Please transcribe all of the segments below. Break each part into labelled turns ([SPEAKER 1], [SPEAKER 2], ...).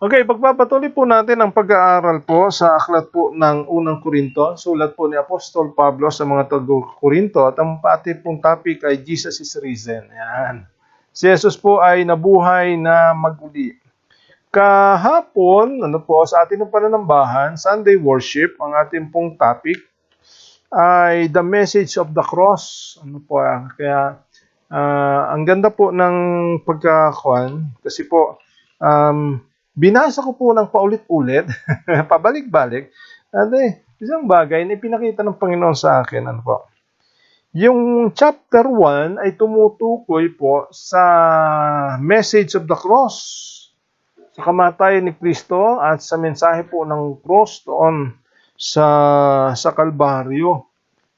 [SPEAKER 1] Okay, pagpapatuloy po natin ang pag-aaral po sa aklat po ng unang Korinto, sulat po ni Apostol Pablo sa mga taga-Korinto at ang pati pong topic ay Jesus is risen. Yan. Si Jesus po ay nabuhay na maguli. Kahapon, sa ating pananambahan, Sunday worship, ang ating pong topic ay the message of the cross. Kaya ang ganda po ng pagkakuan kasi po binasa ko po ng paulit-ulit, pabalik-balik. Isang bagay na ipinakita ng Panginoon sa akin, yung chapter 1 ay tumutukoy po sa message of the cross, sa kamatayan ni Kristo at sa mensahe po ng cross doon sa Kalbaryo.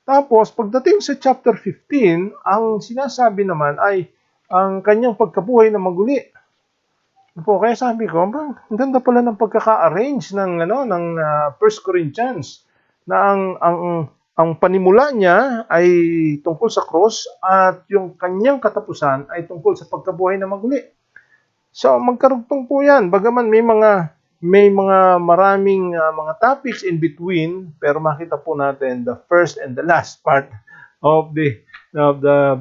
[SPEAKER 1] Tapos, pagdating sa chapter 15, ang sinasabi naman ay ang kanyang pagkabuhay na maguli. Kaya sabi ko, ang ganda pala ng pagkaka-arrange ng 1 Corinthians na ang panimula niya ay tungkol sa cross at yung kanyang katapusan ay tungkol sa pagkabuhay na maguli. So magkarugtong po 'yan. Bagaman may mga maraming mga topics in between, pero makita po natin the first and the last part of the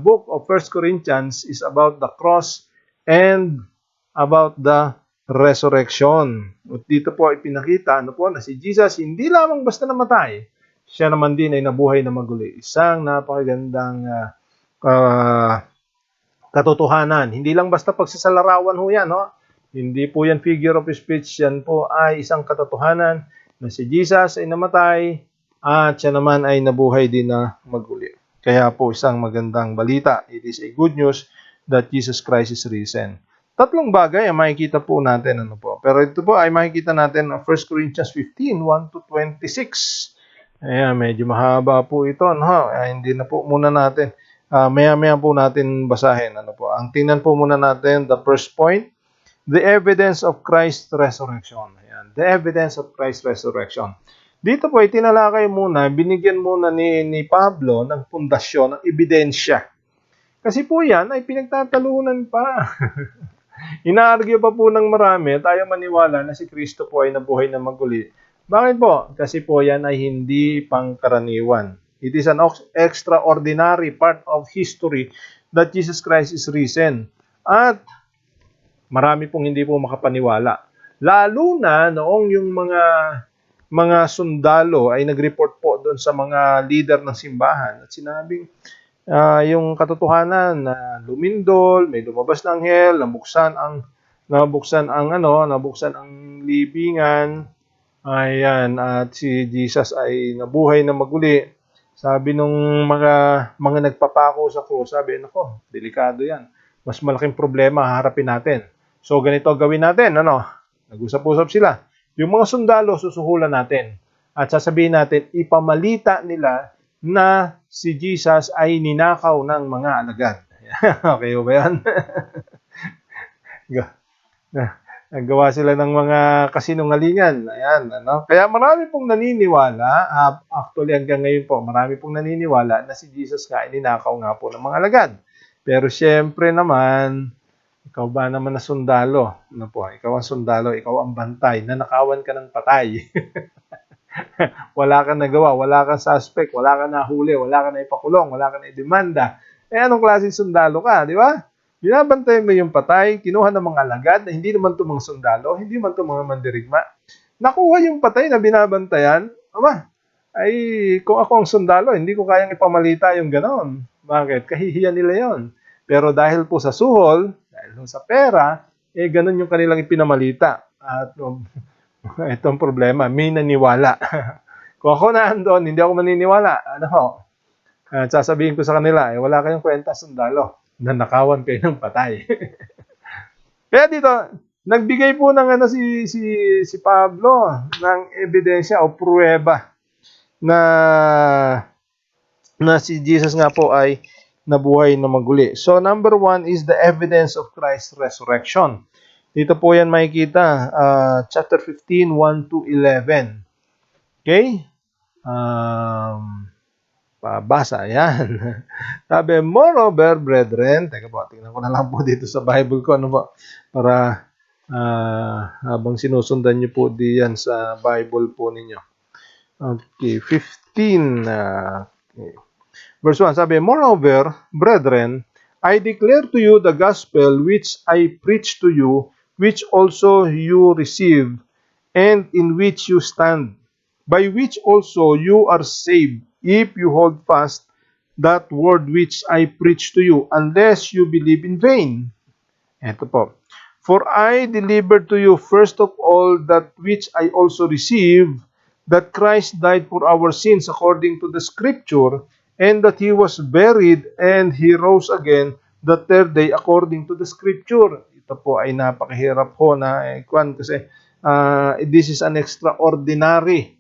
[SPEAKER 1] book of 1 Corinthians is about the cross and about the resurrection. At dito po ay pinakita na si Jesus hindi lamang basta namatay, siya naman din ay nabuhay na maguli. Isang napakagandang katotohanan. Hindi lang basta pagsasalarawan ho yan, no? Hindi po yan figure of speech, yan po ay isang katotohanan na si Jesus ay namatay at siya naman ay nabuhay din na maguli. Kaya po isang magandang balita. It is a good news that Jesus Christ is risen. Tatlong bagay ang makikita po natin. Pero ito po ay makikita natin ng 1 Corinthians 15, 1-26. Ayan, medyo mahaba po ito. Hindi na po muna natin. Maya-maya po natin basahin. Ang tingnan po muna natin, the first point, the evidence of Christ's resurrection. Ayan, the evidence of Christ's resurrection. Dito po, itinalakay muna, binigyan muna ni Pablo ng pundasyon, ng ebidensya. Kasi po yan ay pinagtatalunan pa. Inaargue pa po ng marami, tayo maniwala na si Kristo po ay nabuhay na maguli. Bakit po? Kasi po yan ay hindi pangkaraniwan. It is an extraordinary part of history that Jesus Christ is risen. At marami pong hindi po makapaniwala. Lalo na noong yung mga sundalo ay nag-report po doon sa mga leader ng simbahan at sinabing yung katotohanan na lumindol, may lumabas na anghel, nabuksan ang libingan. Ayan, at si Jesus ay nabuhay na maguli. Sabi nung mga nagpapako sa krus, sabi, nako, delikado yan. Mas malaking problema haharapin natin. So ganito gawin natin, nag-usap-usap sila. Yung mga sundalo susuhulan natin at sasabihin natin, ipamalita nila na si Jesus ay ninakaw ng mga alagad. Okay ba yan? Nagawa sila ng mga kasinungalingan. Ayan, Kaya marami pong naniniwala, actually hanggang ngayon po, marami pong naniniwala na si Jesus nga ay ninakaw nga po ng mga alagad. Pero syempre naman, ikaw ba naman na sundalo? Ikaw ang sundalo, ikaw ang bantay, nanakawan ka ng patay. Wala kang nagawa, wala kang suspect, wala kang nahuli, wala kang naipakulong, wala kang naidemanda. Anong klaseng sundalo ka, di ba? Binabantay mo yung patay, kinuha ng mga alagad na hindi naman ito mga sundalo, hindi naman ito mga mandirigma. Nakuha yung patay na binabantayan, ay kung ako ang sundalo, hindi ko kayang ipamalita yung ganon. Bakit? Kahihiyan nila yon. Pero dahil po sa suhol, dahil sa pera, ganon yung kanilang ipinamalita. At itong problema, may naniwala. Kung ako naandun, hindi ako maniniwala. Sasabihin ko sa kanila, wala kayong kwenta sundalo. Nanakawan kayo ng patay. Kaya dito, nagbigay po ng si Pablo ng ebidensya o pruweba na si Jesus nga po ay nabuhay na maguli. So number 1 is the evidence of Christ's resurrection. Dito po yan makikita, chapter 15, 1-11. Okay? Pabasa, yan. Sabi, moreover, brethren, teka po, tingnan ko na lang po dito sa Bible ko, para Habang sinusundan niyo po diyan sa Bible po ninyo. Okay, 15. Okay. Verse 1, sabi, Moreover, brethren, I declare to you the gospel which I preach to you, which also you receive, and in which you stand, by which also you are saved, if you hold fast that word which I preach to you, unless you believe in vain. Ito po. For I delivered to you first of all that which I also received, that Christ died for our sins according to the Scripture, and that He was buried, and He rose again the third day according to the Scripture. Ito po ay napakahirap po na kasi this is an extraordinary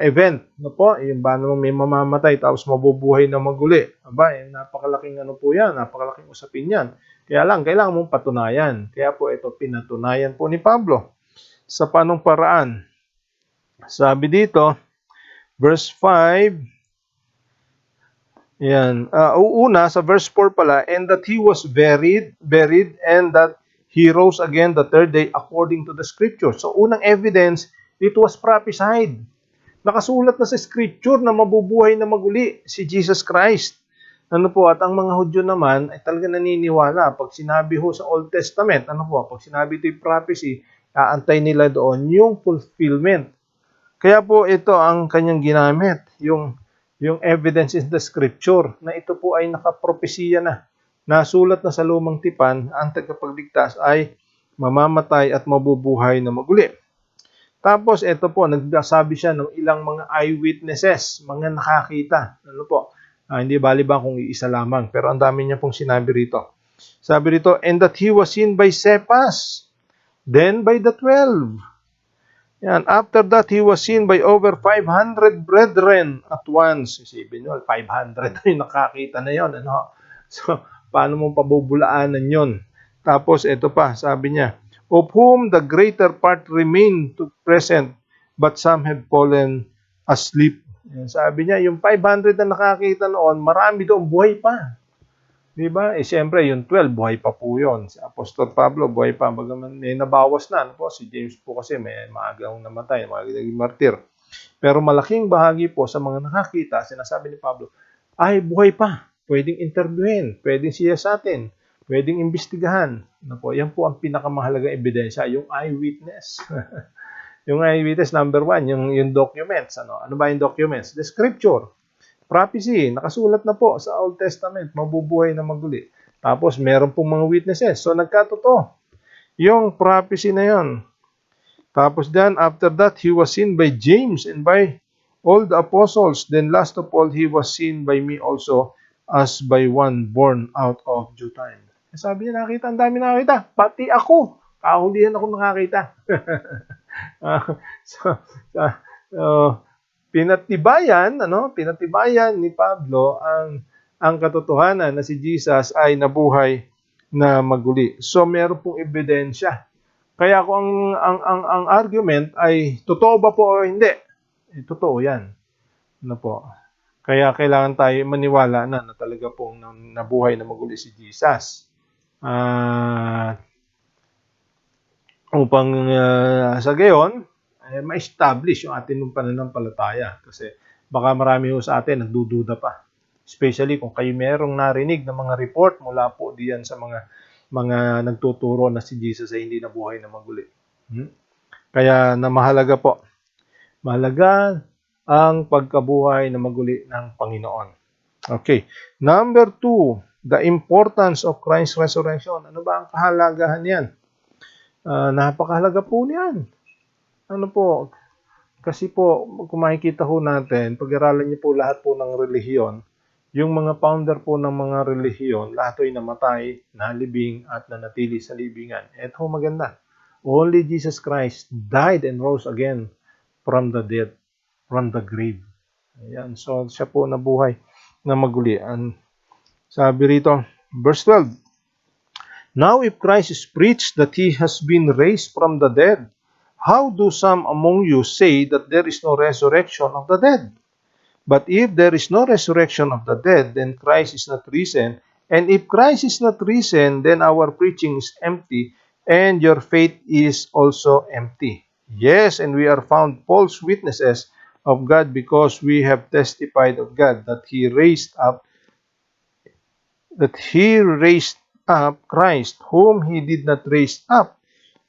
[SPEAKER 1] event. No po, yung ba namang may mamamatay tapos mabubuhay na maguli. Aba, napakalaking ano po yan, napakalaking usapin yan. Kaya lang, kailangan mong patunayan. Kaya po ito, pinatunayan po ni Pablo. Sa panong paraan? Sabi dito, verse 5, yan, una, sa verse 4 pala, and that he was buried, and that he rose again the third day according to the Scripture. So, unang evidence, it was prophesied. Nakasulat na sa Scripture na mabubuhay na maguli si Jesus Christ. Ano po, at ang mga Hudyo naman ay talaga naniniwala. Pag sinabi ho sa Old Testament, ano po, pag sinabi ito yung prophecy, aantay nila doon yung fulfillment. Kaya po ito ang kanyang ginamit, yung evidence in the Scripture, na ito po ay nakapropesiya na. Nasulat na sa lumang tipan, ang tagapagligtas ay mamamatay at mabubuhay na maguli. Tapos ito po, nagsabi siya ng ilang mga eyewitnesses, mga nakakita. Ano po? Hindi baliban kung iisa lamang, pero ang dami niya pong sinabi rito. Sabi rito, and that he was seen by Cephas, then by the 12. Yan. After that, he was seen by over 500 brethren at once. Isipin nyo, 500 yung nakakita na yun. Ano? So, paano mong pabubulaanan yun? Tapos, ito pa, sabi niya, of whom the greater part remain to present, but some have fallen asleep. Yan, sabi niya, yung 500 na nakakita noon, marami doon buhay pa. Di ba? Siyempre, yung 12, buhay pa po yun. Si Apostol Pablo, buhay pa. Bagaman may nabawas na. Ano po? Si James po kasi may maagang namatay, maagang martir. Pero malaking bahagi po sa mga nakakita, sinasabi ni Pablo, ay buhay pa. Pwedeng interviewin, pwedeng siya sa atin, pwedeng imbestigahan. Ano po? Yan po ang pinakamahalagang ebidensya, yung eyewitness. Yung eyewitness, number 1, yung documents. Ano ba yung documents? The Scripture. Prophecy, nakasulat na po sa Old Testament, mabubuhay na maguli. Tapos, meron pong mga witnesses. So, nagkatotoo. Yung prophecy na yon. Tapos then, after that, he was seen by James and by all the apostles. Then, last of all, he was seen by me also as by one born out of due time. Sabi niya, nakita, ang dami nakakita. Pati ako. Kahulihan ako nakakita. Pinatibayan ni Pablo ang katotohanan na si Jesus ay nabuhay na maguli. So meron pong ebidensya. Kaya kung ang argument ay totoo ba po o hindi? Totoo 'yan. Ano po? Kaya kailangan tayo maniwala na talaga pong nabuhay na maguli si Jesus. Upang sa gayon, ma-establish yung ating pananampalataya. Kasi baka marami ho sa atin nagdududa pa. Especially kung kayo merong narinig na mga report mula po diyan sa mga nagtuturo na si Jesus ay hindi nabuhay na maguli. Kaya mahalaga po. Mahalaga ang pagkabuhay na maguli ng Panginoon. Okay. Number 2, the importance of Christ's resurrection. Ano ba ang kahalagahan niyan? Napakahalaga po niyan. Ano po? Kasi po, kung makikita ho natin, pag-aralan niyo po lahat po ng relihiyon, yung mga founder po ng mga relihiyon, lahat ay namatay, nalibing, at nanatili sa libingan. Ito maganda. Only Jesus Christ died and rose again from the dead, from the grave. Ayan. So, siya po nabuhay na maguli. Sabi rito, verse 12, now if Christ is preached that He has been raised from the dead, how do some among you say that there is no resurrection of the dead? But if there is no resurrection of the dead, then Christ is not risen. And if Christ is not risen, then our preaching is empty, and your faith is also empty. Yes, and we are found false witnesses of God because we have testified of God that he raised up Christ, whom he did not raise up,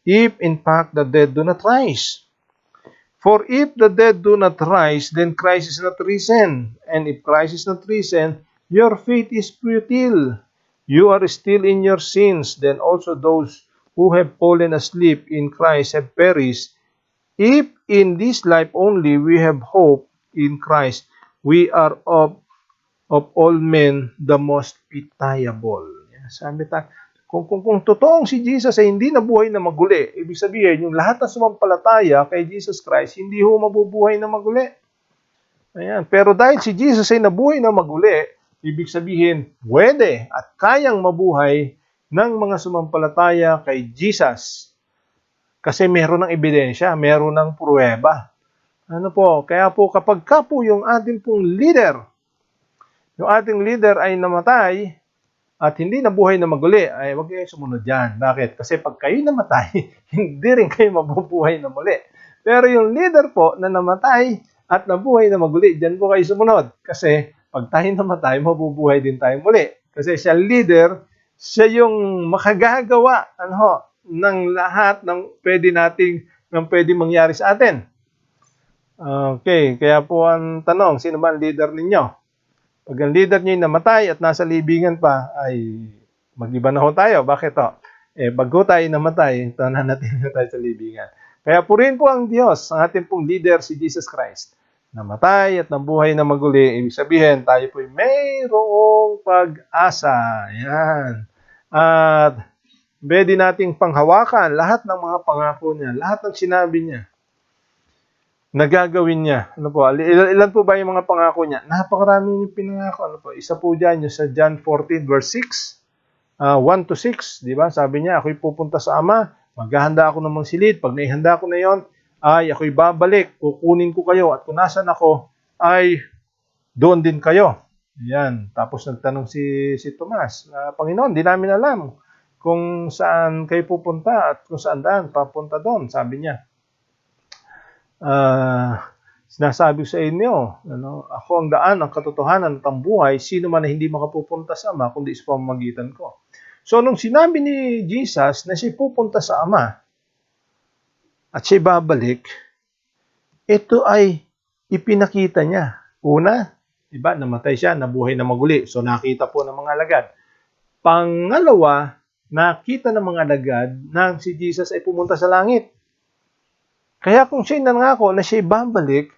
[SPEAKER 1] if in fact the dead do not rise. For if the dead do not rise, then Christ is not risen. And if Christ is not risen, your faith is futile. You are still in your sins. Then also those who have fallen asleep in Christ have perished. If in this life only we have hope in Christ, we are of all men the most pitiable. Sabi ta, kung totoong si Jesus ay hindi nabuhay na maguli, ibig sabihin, yung lahat na sumampalataya kay Jesus Christ, hindi ho mabubuhay na maguli. Ayan. Pero dahil si Jesus ay nabuhay na maguli, ibig sabihin, pwede at kayang mabuhay ng mga sumampalataya kay Jesus. Kasi meron ng ebidensya, meron ng pruweba. Ano po? Kaya po kapag ka po yung ating pong leader, yung ating leader ay namatay at hindi nabuhay na maguli, ay huwag kayo sumunod dyan. Bakit? Kasi pag kayo namatay, hindi rin kayo mabubuhay na muli. Pero yung leader po na namatay at nabuhay na maguli, dyan po kayo sumunod. Kasi pag tayo namatay, mabubuhay din tayo muli. Kasi siya leader, siya yung makagagawa ng lahat ng pwede mangyari sa atin. Okay, kaya po ang tanong, sino ba ang leader ninyo? Pag ang leader niyo namatay at nasa libingan pa, ay mag-iba na ho tayo. Bakit ho? Bago tayo namatay, nananatili na tayo sa libingan. Kaya purihin po ang Diyos, ang ating pong leader, si Jesus Christ. Namatay at nabuhay na maguli. Ibig sabihin, tayo po'y mayroong pag-asa. Yan. At pwede nating panghawakan lahat ng mga pangako niya, lahat ng sinabi niya. Nagagawin niya. Ano po? Ilan po ba yung mga pangako niya? Napakarami yung pinangako. Ano po? Isa po dyan yung sa John 14 verse 6. 1 to 6. Diba? Sabi niya, ako'y pupunta sa Ama. Maghahanda ako ng mga silid. Pag naihanda ko na yon, ay ako'y babalik. Kukunin ko kayo. At kung nasan ako, ay doon din kayo. Yan. Tapos nagtanong si Tomas, Panginoon, di namin alam kung saan kayo pupunta at kung saan daan papunta doon. Sabi niya, sinasabi ko sa inyo, ako ang daan, ang katotohanan, at ang buhay, sino man na hindi makapupunta sa Ama, kundi sa pamamagitan ko. So, nung sinabi ni Jesus na siya pupunta sa Ama, at siya babalik, ito ay ipinakita niya. Una, diba, namatay siya, nabuhay na maguli. So, nakita po ng mga alagad. Pangalawa, nakita ng mga alagad na si Jesus ay pumunta sa langit. Kaya kung siya'y nangako na siya'y babalik,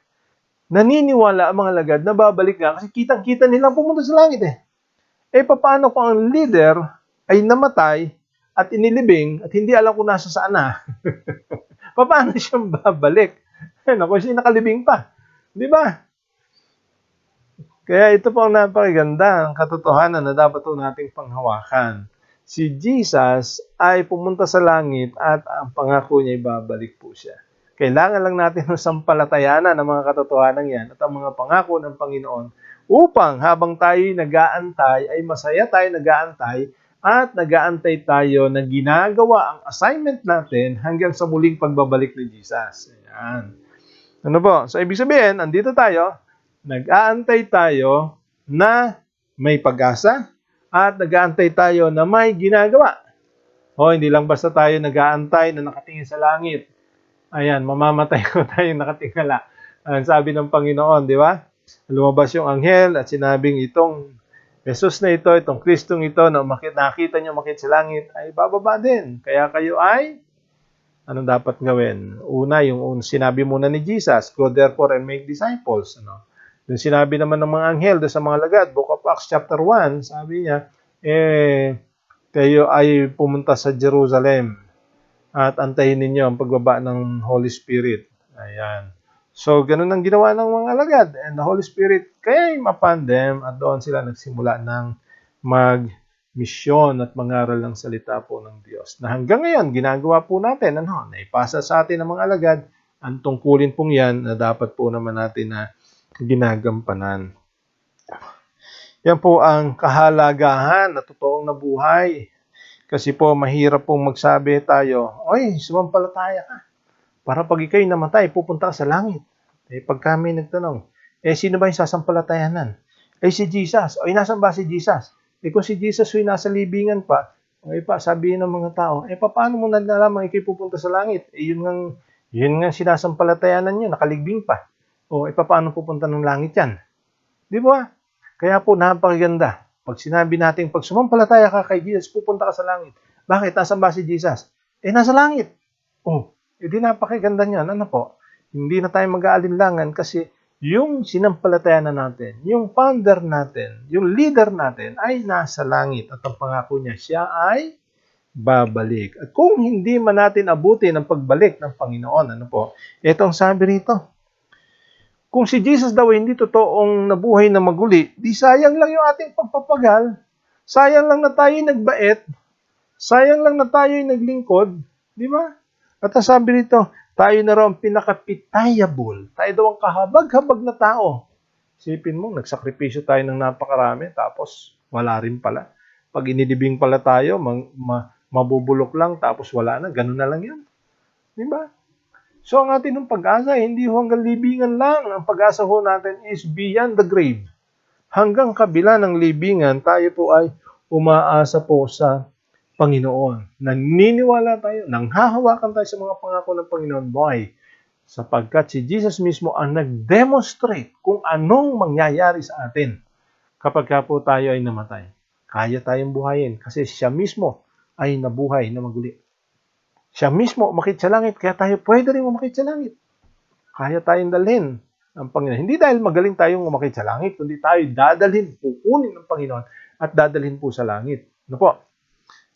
[SPEAKER 1] naniniwala ang mga alagad na babalik nga kasi kitang-kita nilang pumunta sa langit paano kung ang leader ay namatay at inilibing at hindi alam kung nasa saan na? Paano siyang babalik? Kung siya nakalibing pa. Di ba? Kaya ito po ang napakaganda ang katotohanan na dapat po nating panghawakan. Si Jesus ay pumunta sa langit at ang pangako niya ay babalik po siya. Kailangan lang natin ng sampalatayanan ng mga katotohanan yan at ang mga pangako ng Panginoon upang habang tayo nag-aantay ay masaya tayo nag-aantay at nag-aantay tayo na ginagawa ang assignment natin hanggang sa muling pagbabalik ni Jesus. Ayan. Ano po? So, ibig sabihin, andito tayo, nag-aantay tayo na may pag-asa at nag-aantay tayo na may ginagawa. Hindi lang basta tayo nag-aantay na nakatingin sa langit. Ayan, mamamatay ko tayo nakatingala. Sabi ng Panginoon, di ba? Lumabas yung anghel at sinabing itong Jesus na ito, itong Kristong ito na nakita niyo sa langit ay bababa din. Kaya kayo ay, anong dapat gawin? Una, yung sinabi muna ni Jesus, go therefore and make disciples. Yung sinabi naman ng mga anghel doon sa mga lagad, Book of Acts chapter 1, sabi niya, kayo ay pumunta sa Jerusalem at antayin ninyo ang pagbaba ng Holy Spirit. Ayan. So, ganun ang ginawa ng mga alagad. And the Holy Spirit came upon them at doon sila nagsimula ng mag-misyon at mangaral ng salita po ng Diyos. Na hanggang ngayon, ginagawa po natin, naipasa sa atin ng mga alagad, ang tungkulin pong yan na dapat po naman natin na ginagampanan. Yan po ang kahalagahan na totoong nabuhay. Kasi po, mahirap pong magsabi tayo, oy, sumampalataya ka. Para pag ikaw'y namatay, pupunta ka sa langit. Pag kami nagtanong, sino ba yung sasampalatayanan? Si Jesus. Nasan ba si Jesus? Kung si Jesus ay nasa libingan pa, sabihin ng mga tao, paano mo nalalaman ikaw'y pupunta sa langit? Yun nga sinasampalatayanan niyo, nakaligbing pa. Paano pupunta ng langit yan? Di ba? Kaya po, napakaganda. Pag sinabi natin, pag sumampalataya ka kay Jesus, pupunta ka sa langit. Bakit? Nasaan ba si Jesus? Nasa langit. Di napakaganda niyan. Ano po? Hindi na tayo mag-aalinlangan kasi yung sinampalatayanan natin, yung founder natin, yung leader natin ay nasa langit. At ang pangako niya, siya ay babalik. At kung hindi man natin abutin ang pagbalik ng Panginoon, ano po? Ito ang sabi rito. Kung si Jesus daw hindi totoong nabuhay na maguli, di sayang lang yung ating pagpapagal. Sayang lang na tayo nagbait. Sayang lang na tayo naglingkod. Di ba? At ang sabi rito, tayo na raw ang pinaka-pitayable. Tayo daw ang kahabag-habag na tao. Isipin mo, nagsakripisyo tayo ng napakarami, tapos wala rin pala. Pag inilibing pala tayo, mabubulok lang, tapos wala na. Ganun na lang yan. Di ba? So, ang ating pag-asa, hindi hanggang libingan lang. Ang pag-asa ho natin is beyond the grave. Hanggang kabila ng libingan, tayo po ay umaasa po sa Panginoon. Naniniwala tayo, nanghahawakan tayo sa mga pangako ng Panginoon. Why? Sapagkat si Jesus mismo ang nag-demonstrate kung anong mangyayari sa atin kapag po tayo ay namatay. Kaya tayong buhayin kasi siya mismo ay nabuhay na maguli. Siya mismo umakit sa langit, kaya tayo pwede rin umakit sa langit. Kaya tayong dalhin ng Panginoon. Hindi dahil magaling tayong umakit sa langit, kundi tayo dadalhin, pukunin ng Panginoon at dadalhin po sa langit. Ano po?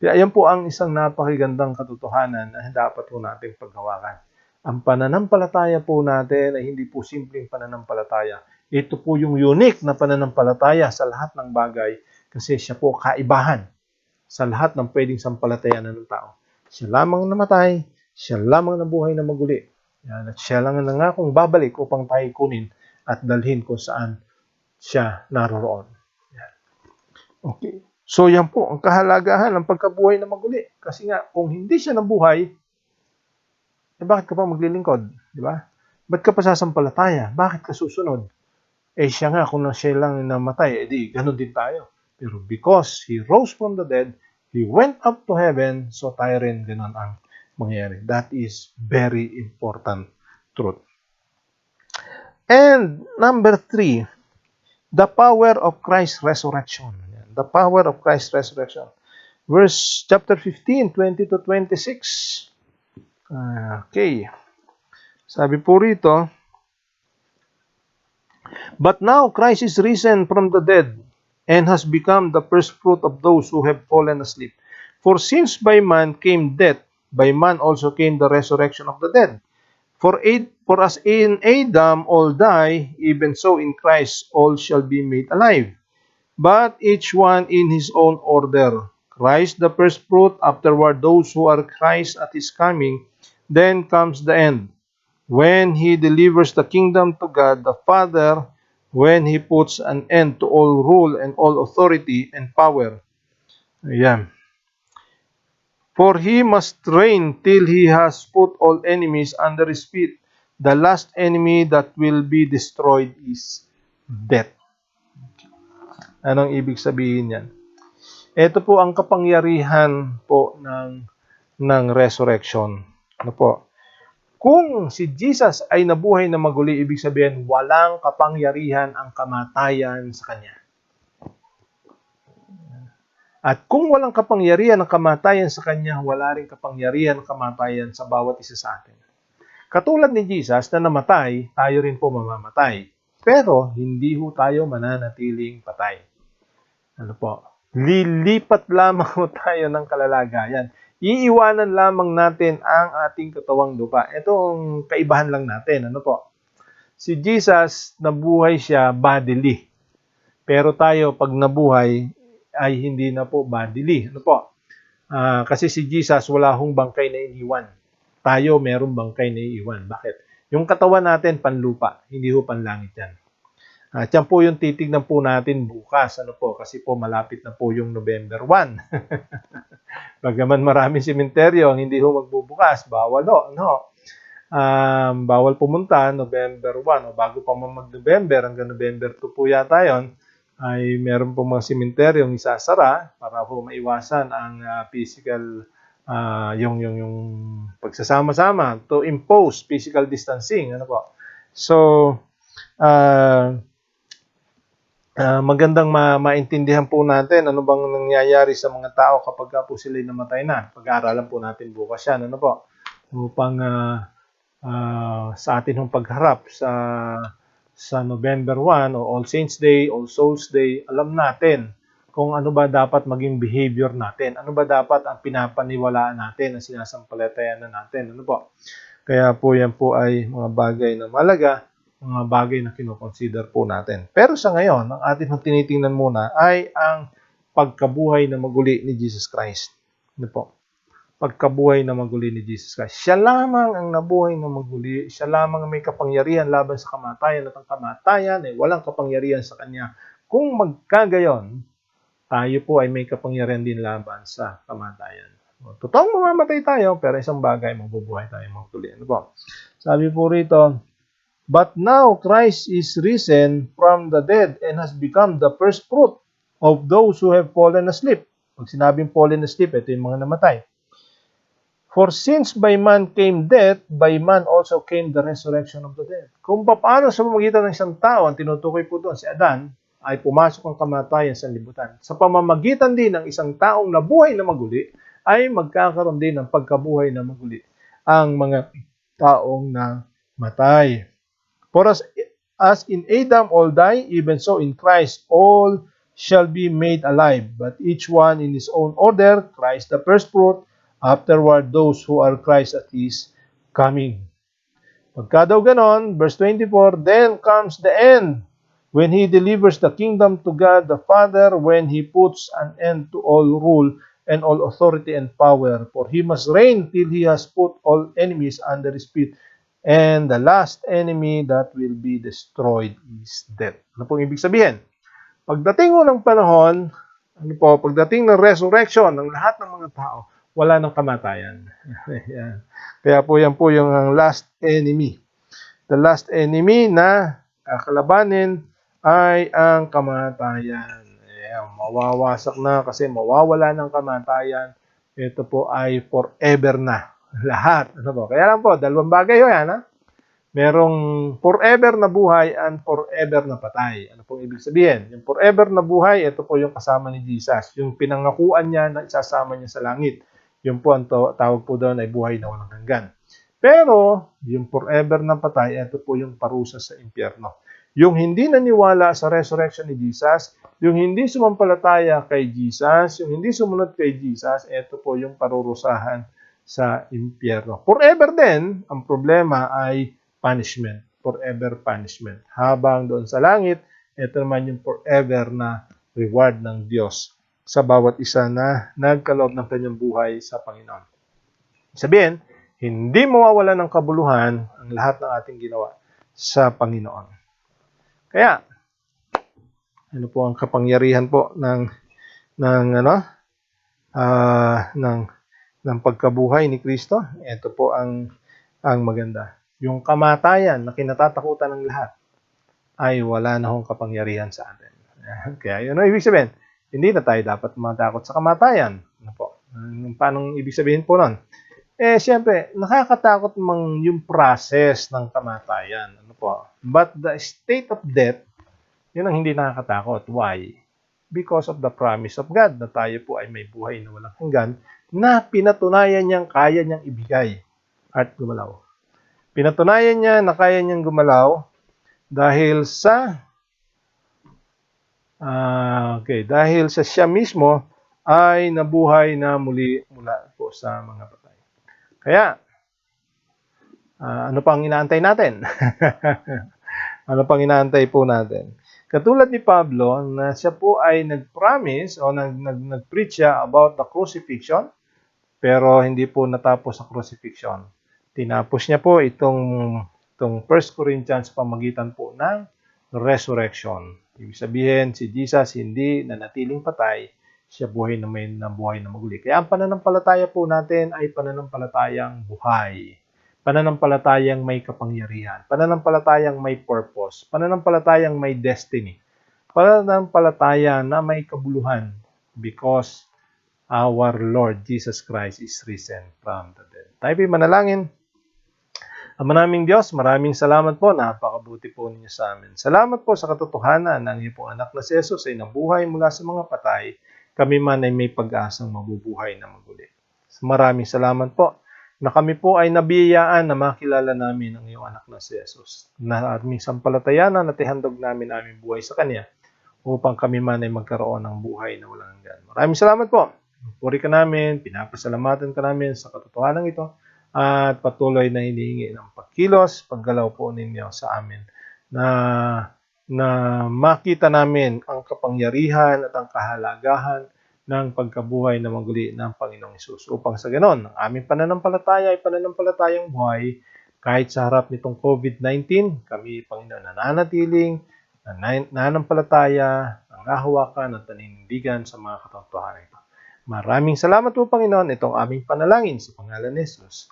[SPEAKER 1] Kaya yan po ang isang napakagandang katotohanan na dapat po natin paghawakan. Ang pananampalataya po natin ay hindi po simpleng pananampalataya. Ito po yung unique na pananampalataya sa lahat ng bagay kasi siya po kaibahan sa lahat ng pwedeng sampalatayanan ng tao. Siya lamang namatay, siya lamang nabuhay na maguli. Yan, at siya lang ang nangakong babalik upang tayo kunin at dalhin kung saan siya naroroon. Yan. Okay. So yan po ang kahalagahan ng pagkabuhay na maguli. Kasi nga, kung hindi siya nabuhay, bakit ka pa maglilingkod? Di ba? Ba't ka pa sasampalataya? Bakit ka susunod? Siya nga, kung siya lang namatay, ganun din tayo. Pero because He rose from the dead, He went up to heaven, so tayo rin ganun ang mangyayari. That is very important truth. And number 3, the power of Christ's resurrection. The power of Christ's resurrection. Chapter 15, 20 to 26. Okay. Sabi po rito, but now Christ is risen from the dead and has become the first fruit of those who have fallen asleep. For since by man came death, by man also came the resurrection of the dead. For as in Adam all die, even so in Christ all shall be made alive. But each one in his own order. Christ the first fruit, afterward those who are Christ at his coming. Then comes the end, when he delivers the kingdom to God the Father, when he puts an end to all rule and all authority and power. Ayan. For he must reign till he has put all enemies under his feet. The last enemy that will be destroyed is death. Anong ibig sabihin yan? Ito po ang kapangyarihan po ng resurrection. Ano po? Kung si Jesus ay nabuhay na maguli, ibig sabihin, walang kapangyarihan ang kamatayan sa Kanya. At kung walang kapangyarihan ang kamatayan sa Kanya, wala rin kapangyarihan ang kamatayan sa bawat isa sa atin. Katulad ni Jesus na namatay, tayo rin po mamamatay. Pero hindi ho tayo mananatiling patay. Ano po? Lilipat lamang ho tayo ng kalalagayan. Iiwanan lamang natin ang ating katawang lupa. Ito ang kaibahan lang natin. Ano po? Si Jesus, nabuhay siya bodily. Pero tayo, pag nabuhay, ay hindi na po bodily. Ano po? Kasi si Jesus, wala hong bangkay na iniwan. Tayo, merong bangkay na iiwan. Bakit? Yung katawan natin, panlupa. Hindi ho panlangit yan. At yan po yung titignan po natin bukas. Ano po? Kasi po malapit na po yung November 1. Bagaman maraming sementeryo ang hindi ho magbubukas, bawal ho. No? Bawal pumunta November 1 o bago pa mag-November hanggang November 2 po yata yun, ay meron po mga sementeryong isasara para po maiwasan ang physical yung pagsasama-sama to impose physical distancing. Ano po? So, magandang maintindihan po natin ano bang nangyayari sa mga tao kapag po sila namatay na. Pag-aaralan po natin bukas yan. Ano po? Upang sa atin ng pagharap sa November 1 o All Saints Day, All Souls Day, alam natin kung ano ba dapat maging behavior natin. Ano ba dapat ang pinapaniwalaan natin, ang sinasampalatayan na natin. Ano po? Kaya po yan po ay mga bagay na malaga, mga bagay na kinoconsider po natin. Pero sa ngayon, ang atin tinitingnan muna ay ang pagkabuhay na maguli ni Jesus Christ. Ano po? Pagkabuhay na maguli ni Jesus Christ. Siya lamang ang nabuhay na maguli. Siya lamang ang may kapangyarihan laban sa kamatayan at ang kamatayan ay walang kapangyarihan sa Kanya. Kung magkagayon, tayo po ay may kapangyarihan din laban sa kamatayan. Totoong mamamatay tayo, pero isang bagay, mabubuhay tayo maguli. Ano po? Sabi po rito, but now Christ is risen from the dead and has become the first fruit of those who have fallen asleep. Pag sinabing fallen asleep, ito yung mga namatay. For since by man came death, by man also came the resurrection of the dead. Kung paano sa pamamagitan ng isang tao, ang tinutukoy po doon si Adan, ay pumasok ang kamatayan sa libutan. Sa pamamagitan din ng isang taong nabuhay na maguli, ay magkakaroon din ng pagkabuhay na maguli ang mga taong namatay. For as in Adam all die, even so in Christ all shall be made alive, but each one in his own order, Christ the first fruit, afterward those who are Christ at his coming. Pagka daw ganon, verse 24, then comes the end, when he delivers the kingdom to God the Father, when he puts an end to all rule and all authority and power, for he must reign till he has put all enemies under his feet. And the last enemy that will be destroyed is death. Ano pong ibig sabihin? Pagdating ng panahon, pagdating ng resurrection ng lahat ng mga tao, wala nang kamatayan. Kaya po yan po yung last enemy. The last enemy na kakalabanin ay ang kamatayan. Mawawasak na kasi mawawala ng kamatayan. Ito po ay forever na. Lahat. Kaya lang po, dalawang bagay yan. Merong forever na buhay and forever na patay. Ano pong ibig sabihin? Yung forever na buhay, ito po yung kasama ni Jesus. Yung pinangakuan niya na isasama niya sa langit. Yung po ang tawag po doon ay buhay na walang hanggan. Pero, yung forever na patay, ito po yung parusa sa impyerno. Yung hindi naniwala sa resurrection ni Jesus, yung hindi sumampalataya kay Jesus, yung hindi sumunod kay Jesus, ito po yung parurusahan sa impyerno. Forever din, ang problema ay punishment. Forever punishment. Habang doon sa langit, ito naman yung forever na reward ng Diyos sa bawat isa na nagkaloob ng kanyang buhay sa Panginoon. Sabihin, hindi mawawala ng kabuluhan ang lahat ng ating ginawa sa Panginoon. Kaya, ano po ang kapangyarihan po ng pagkabuhay ni Kristo? Ito po ang maganda. Yung kamatayan na kinatatakutan ng lahat ay wala na hong kapangyarihan sa atin. Kaya yun ang ibig sabihin. Hindi na tayo dapat matakot sa kamatayan. Ano po? Paano ibig sabihin po nun? Siyempre, nakakatakot yung process ng kamatayan. Ano po? But the state of death, yun ang hindi nakakatakot. Why? Because of the promise of God na tayo po ay may buhay na walang hanggan na pinatunayan niyang kaya niyang ibigay at gumalaw. Pinatunayan niya na kaya niyang gumalaw dahil sa dahil sa siya mismo ay nabuhay na muli mula po sa mga patay. Kaya, ano pang inaantay natin? Ano pang inaantay po natin? Katulad ni Pablo, na siya po ay nag-promise o nag-preach siya about the crucifixion, pero hindi po natapos sa crucifixion. Tinapos niya po itong 1 Corinthians pamagitan po ng resurrection. Ibig sabihin, si Jesus hindi nanatiling patay, siya buhay na muli. Kaya ang pananampalataya po natin ay pananampalatayang buhay. Pananampalatayang may kapangyarihan. Pananampalatayang may purpose. Pananampalatayang may destiny. Pananampalataya na may kabuluhan because our Lord Jesus Christ is risen from the dead. Tayo po'y manalangin. Ama naming Diyos, maraming salamat po. Napakabuti po ninyo sa amin. Salamat po sa katotohanan ng iyong pong anak na si Jesus ay nabuhay mula sa mga patay. Kami man ay may pag-asang mabubuhay na maguli. Maraming salamat po na kami po ay nabiyayaan na makilala namin ang iyong anak na si Jesus. Na aming sampalatayanan at ihandog namin aming buhay sa Kanya upang kami man ay magkaroon ng buhay na walang hanggan. Maraming salamat po. Puri ka namin, pinapasalamatan ka namin sa katotohanan ito at patuloy na hinihingi ng pagkilos, paggalaw po ninyo sa amin na makita namin ang kapangyarihan at ang kahalagahan ng pagkabuhay na maguli ng Panginoong Hesus. Upang sa ganon, ang aming pananampalataya ay pananampalatayang buhay kahit sa harap nitong COVID-19, kami, Panginoon, nananatiling, nananampalataya, nangahawakan at nanindigan sa mga katotohanan ito. Maraming salamat po, Panginoon. Itong aming panalangin sa pangalan ni Jesus.